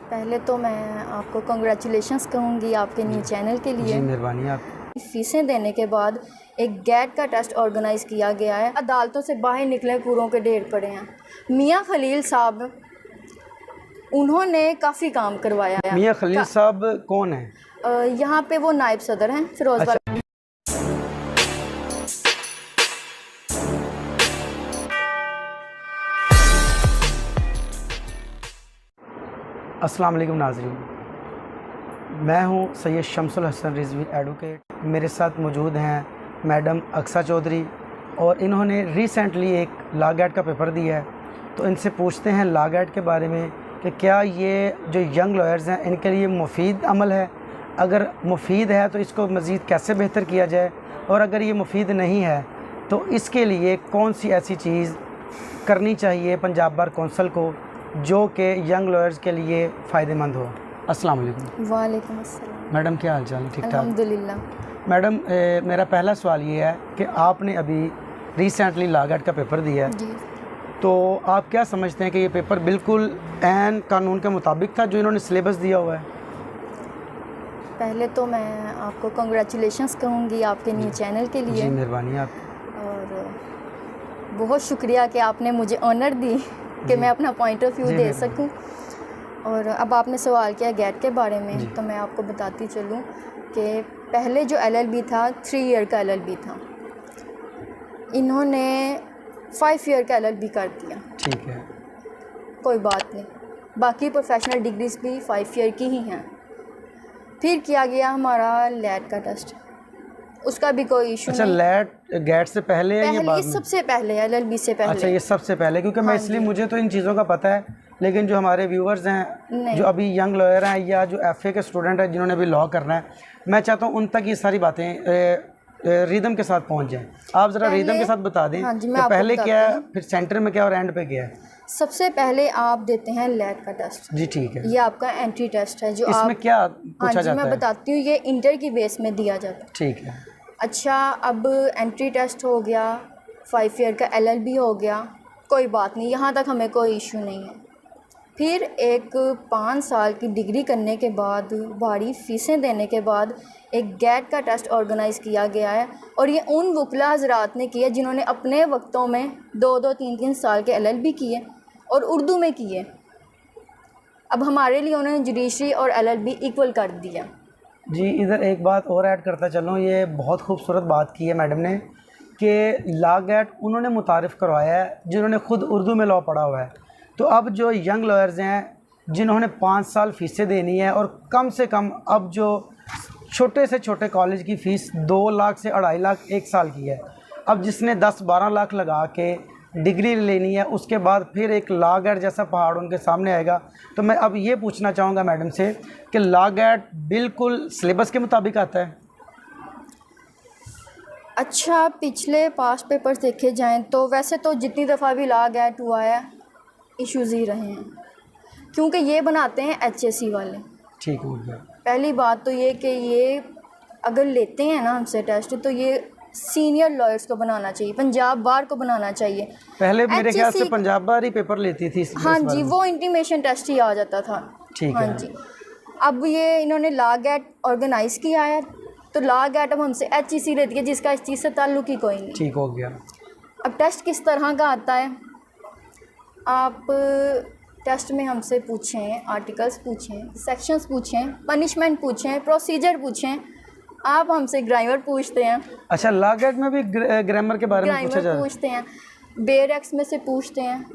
पहले तो मैं आपको कंग्रेचुलेशंस कहूँगी आपके न्यू चैनल के लिए। जी मेहरबानी। आप फीसें देने के बाद एक गैट का टेस्ट ऑर्गेनाइज़ किया गया है। अदालतों से बाहर निकले कूड़ों के ढेर पड़े हैं। मियाँ खलील साहब उन्होंने काफ़ी काम करवाया है। मियाँ खलील साहब कौन है? यहाँ पे वो नायब सदर हैं फिरोजबाद। अस्सलाम वालेकुम नाज़रीन, मैं हूँ सैयद शमसुल हसन रिजवी एडवोकेट। मेरे साथ मौजूद हैं मैडम अक्सा चौधरी और इन्होंने रिसेंटली एक लॉ गैट का पेपर दिया है। तो इनसे पूछते हैं लॉ गैट के बारे में कि क्या ये जो यंग लॉयर्स हैं इनके लिए मुफीद अमल है, अगर मुफीद है तो इसको मज़ीद कैसे बेहतर किया जाए, और अगर ये मुफीद नहीं है तो इसके लिए कौन सी ऐसी चीज़ करनी चाहिए पंजाब बार कौंसल को जो कि यंग लॉयर्स के लिए फ़ायदेमंद हो। अस्सलाम वालेकुम। वालेकुम अस्सलाम। मैडम क्या हाल चाल है? ठीक ठाक अल्हम्दुलिल्लाह। मैडम, मेरा पहला सवाल ये है कि आपने अभी रिसेंटली लॉ गैट का पेपर दिया है, जी। तो आप क्या समझते हैं कि ये पेपर बिल्कुल ऐन कानून के मुताबिक था जो इन्होंने सिलेबस दिया हुआ है? पहले तो मैं आपको कंग्रेचुलेशंस कहूँगी आपके न्यू चैनल के लिए। जी मेहरबानी। आप और बहुत शुक्रिया कि आपने मुझे ऑनर दी कि मैं अपना पॉइंट ऑफ व्यू दे सकूं। और अब आपने सवाल किया गैट के बारे में, तो मैं आपको बताती चलूं कि पहले जो LLB था 3 ईयर का LLB था, इन्होंने 5 ईयर का LLB कर दिया। ठीक है, कोई बात नहीं, बाकी प्रोफेशनल डिग्रीज भी 5 ईयर की ही हैं। फिर किया गया हमारा लैट का टेस्ट, उसका भी कोई इशू नहीं। अच्छा, लैट गैट से पहले है या बाद में? सबसे पहले LLB से पहले। अच्छा, ये सबसे पहले, क्योंकि मैं इसलिए मुझे तो इन चीज़ों का पता है, लेकिन जो हमारे व्यूवर्स हैं जो अभी यंग लॉयर हैं या जो FA के स्टूडेंट हैं जिन्होंने अभी लॉ करना है, मैं चाहता हूँ उन तक ये सारी बातें रिदम के साथ पहुँच जाएँ। आप ज़रा रिदम के साथ बता दें कि पहले क्या है, फिर सेंटर में क्या और एंड पे क्या है। सबसे पहले आप देते हैं लैट का टेस्ट। जी ठीक है। ये आपका एंट्री टेस्ट है जो इसमें क्या पूछा जाता है? मैं बताती हूँ, ये इंटर की बेस में दिया जाता है। ठीक है। अच्छा, अब एंट्री टेस्ट हो गया, 5 ईयर का LLB हो गया, कोई बात नहीं, यहाँ तक हमें कोई इशू नहीं है। फिर एक 5 साल की डिग्री करने के बाद, भारी फ़ीसें देने के बाद एक गैट का टेस्ट ऑर्गेनाइज़ किया गया है। और ये उन वकला हज़रात ने किया जिन्होंने अपने वक्तों में 2-2, 3-3 साल के LLB किए और उर्दू में किए। अब हमारे लिए उन्होंने जुडिशरी और LLB इक्वल कर दिया। जी, इधर एक बात और ऐड करता चलूँ, ये बहुत खूबसूरत बात की है मैडम ने कि लॉ गैट उन्होंने मुतारिफ़ करवाया है जिन्होंने ख़ुद उर्दू में लॉ पढ़ा हुआ है। तो अब जो यंग लॉयर्स हैं जिन्होंने 5 साल फ़ीसें देनी है, और कम से कम अब जो छोटे से छोटे कॉलेज की फ़ीस 2 लाख से 2.5 लाख 1 साल की है, अब जिसने 10-12 लाख लगा के डिग्री लेनी है, उसके बाद फिर एक लॉ गैट जैसा पहाड़ उनके सामने आएगा। तो मैं अब ये पूछना चाहूँगा मैडम से कि लॉ गैट बिल्कुल सिलेबस के मुताबिक आता है? अच्छा, पिछले पास्ट पेपर्स देखे जाएं तो वैसे तो जितनी दफ़ा भी लॉ गैट हुआ है इश्यूज़ ही रहे हैं, क्योंकि ये बनाते हैं HSC वाले। ठीक हो गया। पहली बात तो ये कि ये अगर लेते हैं ना हमसे टेस्ट, तो ये सीनियर लॉयर्स को बनाना चाहिए, पंजाब बार को बनाना चाहिए। पहले मेरे ख्याल से पंजाब बार ही पेपर लेती थी। हाँ जी, वो इंटीमेशन टेस्ट ही आ जाता था। ठीक है। हाँ जी, अब ये इन्होंने लॉ गैट ऑर्गेनाइज़ किया है, तो लॉ गैट अब हमसे HEC लेती है जिसका इस चीज़ से ताल्लुक़ ही कोई नहीं। ठीक हो गया। अब टेस्ट किस तरह का आता है, आप टेस्ट में हमसे पूछें, आर्टिकल्स पूछें, सेक्शंस पूछें, पनिशमेंट पूछें, प्रोसीजर पूछें, आप हमसे ग्रामर पूछते हैं। अच्छा, लॉ गैट में भी ग्रामर के बारे में पूछा जाता है? पूछते हैं, बेयर एक्ट्स में से पूछते हैं।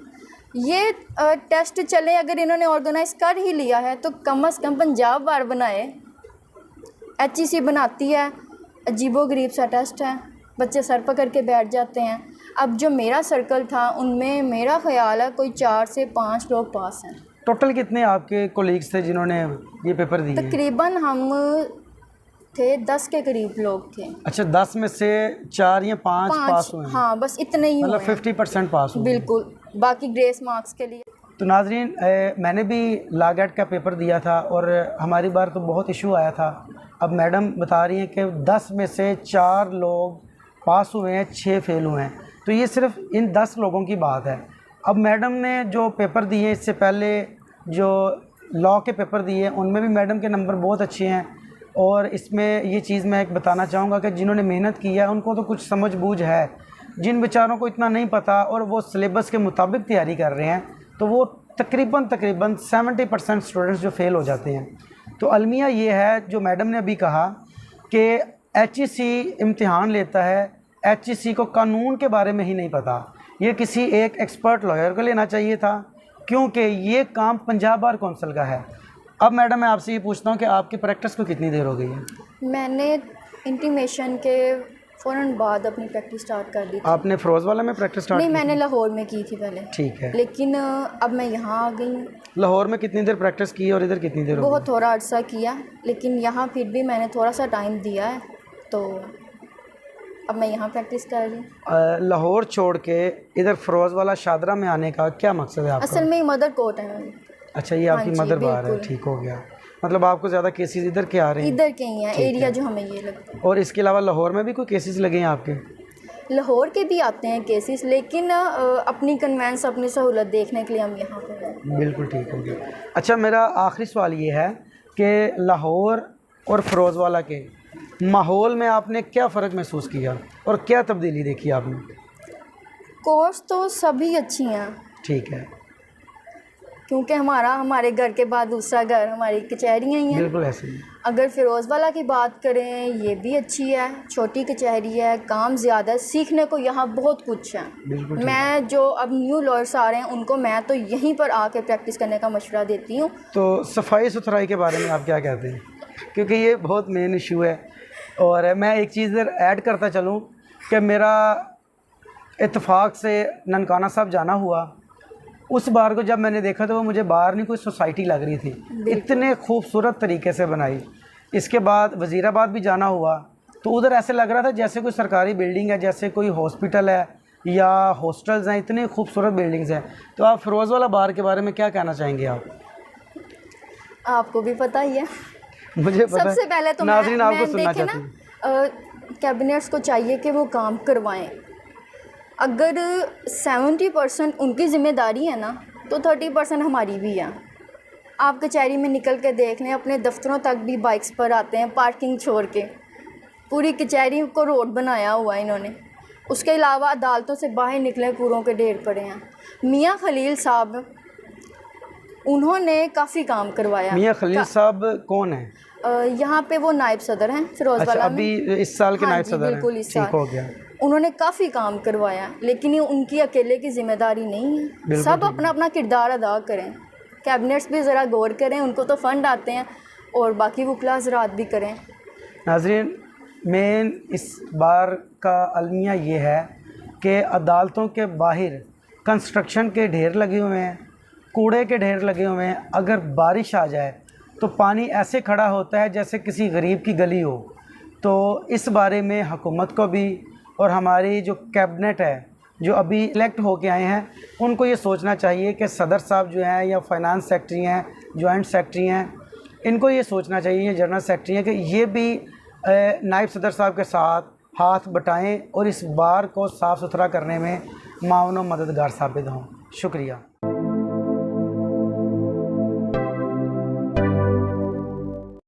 ये टेस्ट चले, अगर इन्होंने ऑर्गेनाइज़ कर ही लिया है तो कम से कम पंजाब बार बनाए। HEC बनाती है, अजीबोगरीब सा टेस्ट है, बच्चे सर पकड़ के बैठ जाते हैं। अब जो मेरा सर्कल था उनमें मेरा ख्याल है कोई 4 से 5 लोग पास हैं। टोटल कितने आपके कोलीग्स थे जिन्होंने ये पेपर दिए? तकरीबन हम थे 10 के करीब लोग थे। अच्छा, 10 में से 4 या 5 पास हुए हैं? हाँ, बस इतने ही, मतलब 50% पास हुए। बिल्कुल, बाकी ग्रेस मार्क्स के लिए। तो नाजरीन, मैंने भी लॉ गैट का पेपर दिया था और हमारी बार तो बहुत इशू आया था। अब मैडम बता रही हैं कि 10 में से 4 लोग पास हुए हैं, 6 फेल हुए हैं। तो ये सिर्फ इन 10 लोगों की बात है। अब मैडम ने जो पेपर दिए इससे पहले जो लॉ के पेपर दिए उनमें भी मैडम के नंबर बहुत अच्छे हैं। और इसमें ये चीज़ मैं एक बताना चाहूँगा कि जिन्होंने मेहनत की है उनको तो कुछ समझ बूझ है, जिन बेचारों को इतना नहीं पता और वो सिलेबस के मुताबिक तैयारी कर रहे हैं तो वो तकरीबन 70% स्टूडेंट्स जो फेल हो जाते हैं। तो अलमिया ये है जो मैडम ने अभी कहा कि HEC इम्तिहान लेता है, HEC को कानून के बारे में ही नहीं पता। ये किसी एक एक्सपर्ट लॉयर को लेना चाहिए था, क्योंकि ये काम पंजाब बार कौंसिल का है। अब मैडम मैं आपसे ये पूछता हूँ कि आपकी प्रैक्टिस को कितनी देर हो गई है? मैंने इंटीमेशन के फ़ौरन बाद अपनी प्रैक्टिस स्टार्ट कर दी थी। आपने फ़िरोज़वाला में प्रैक्टिस स्टार्ट नहीं, की मैंने थी? लाहौर में की थी पहले। ठीक है। लेकिन अब मैं यहाँ आ गई हूँ। लाहौर में कितनी देर प्रैक्टिस की और इधर कितनी देर हो बहुत थोड़ा अर्सा किया, लेकिन यहाँ फिर भी मैंने थोड़ा सा टाइम दिया है, तो अब मैं यहाँ प्रैक्टिस कर रही हूँ। गई? लाहौर छोड़ के इधर फ़िरोज़वाला शादरा में आने का क्या मकसद है आपका? असल में मदर कोर्ट है मेरी। अच्छा, ये हाँ आपकी जी, मदर बार है, बिल्कुल। ठीक हो गया। मतलब आपको ज़्यादा केसेस इधर के आ रहे हैं? इधर के ही हैं, ठीक एरिया है। जो हमें ये लगता है। और इसके अलावा लाहौर में भी कोई केसेस लगे हैं आपके? लाहौर के भी आते हैं केसेस, लेकिन अपनी कन्वेंस, अपनी सहूलत देखने के लिए हम यहाँ पर हैं। बिल्कुल ठीक हो गया। अच्छा, मेरा आखिरी सवाल ये है कि लाहौर और फ़िरोज़वाला के माहौल में आपने क्या फ़र्क महसूस किया और क्या तब्दीली देखी आपने? कोर्स तो सभी अच्छी हैं, ठीक है, क्योंकि हमारे घर के बाद दूसरा घर हमारी कचहरियाँ ही हैं। बिल्कुल ऐसे ही। अगर फ़िरोज़वाला की बात करें, ये भी अच्छी है, छोटी कचहरी है, काम ज़्यादा है, सीखने को यहाँ बहुत कुछ है। बिल्कुल ठीक। मैं जो अब न्यू लॉयर्स आ रहे हैं उनको मैं तो यहीं पर आके प्रैक्टिस करने का मशवरा देती हूँ। तो सफाई सुथराई के बारे में आप क्या कहते हैं? क्योंकि ये बहुत मेन इशू है। और मैं एक चीज़ इधर ऐड करता चलूँ कि मेरा इत्तेफाक से ननकाना साहब जाना हुआ, उस बार को जब मैंने देखा तो वो मुझे बाहर नहीं कोई सोसाइटी लग रही थी, इतने खूबसूरत तरीके से बनाई। इसके बाद वज़ीराबाद भी जाना हुआ तो उधर ऐसे लग रहा था जैसे कोई सरकारी बिल्डिंग है, जैसे कोई हॉस्पिटल है या हॉस्टल्स हैं, इतने खूबसूरत बिल्डिंग्स हैं। तो आप फ़िरोज़वाला बार के बारे में क्या कहना चाहेंगे आप? आपको भी पता ही है। मुझे पता सबसे पहले तो नाज़रीन आपको मैं सुनना देखे चाहती हूँ। ना, कैबिनेट्स को चाहिए कि वो काम करवाएं। अगर 70% उनकी ज़िम्मेदारी है ना, तो 30% हमारी भी है। आप कचहरी में निकल के देख लें, अपने दफ्तरों तक भी बाइक्स पर आते हैं, पार्किंग छोड़ के। पूरी कचहरी को रोड बनाया हुआ है इन्होंने। उसके अलावा अदालतों से बाहर निकले कूड़ों के ढेर पड़े हैं। मियाँ खलील साहब, उन्होंने काफ़ी काम करवाया। मियाँ खलील साहब कौन है? यहाँ पे वो नायब सदर हैं अच्छा, फ़िरोज़वाला में। अभी इस साल के हाँ नायब जी, सदर हैं। बिल्कुल इस ठीक साल। हो गया। उन्होंने काफ़ी काम करवाया, लेकिन ये उनकी अकेले की ज़िम्मेदारी नहीं है। बिल्कुल सब ठीक। अपना अपना किरदार अदा करें। कैबिनेट्स भी ज़रा गौर करें, उनको तो फ़ंड आते हैं, और बाकी वकला हज़रात भी करें। नाज़रीन, मेन इस बार का अलमिया ये है कि अदालतों के बाहर कंस्ट्रक्शन के ढेर लगे हुए हैं, कूड़े के ढेर लगे हुए हैं। अगर बारिश आ जाए तो पानी ऐसे खड़ा होता है जैसे किसी गरीब की गली हो। तो इस बारे में हुकूमत को भी और हमारी जो कैबिनेट है जो अभी इलेक्ट होके आए हैं, उनको ये सोचना चाहिए कि सदर साहब जो हैं या फाइनेंस सेक्रेटरी हैं, जॉइंट सेक्रेटरी हैं, इनको ये सोचना चाहिए, जनरल सेक्रेटरी हैं, कि ये भी नायब सदर साहब के साथ हाथ बटाएं और इस बार को साफ़ सुथरा करने में मावन व मददगार साबित हों। शुक्रिया।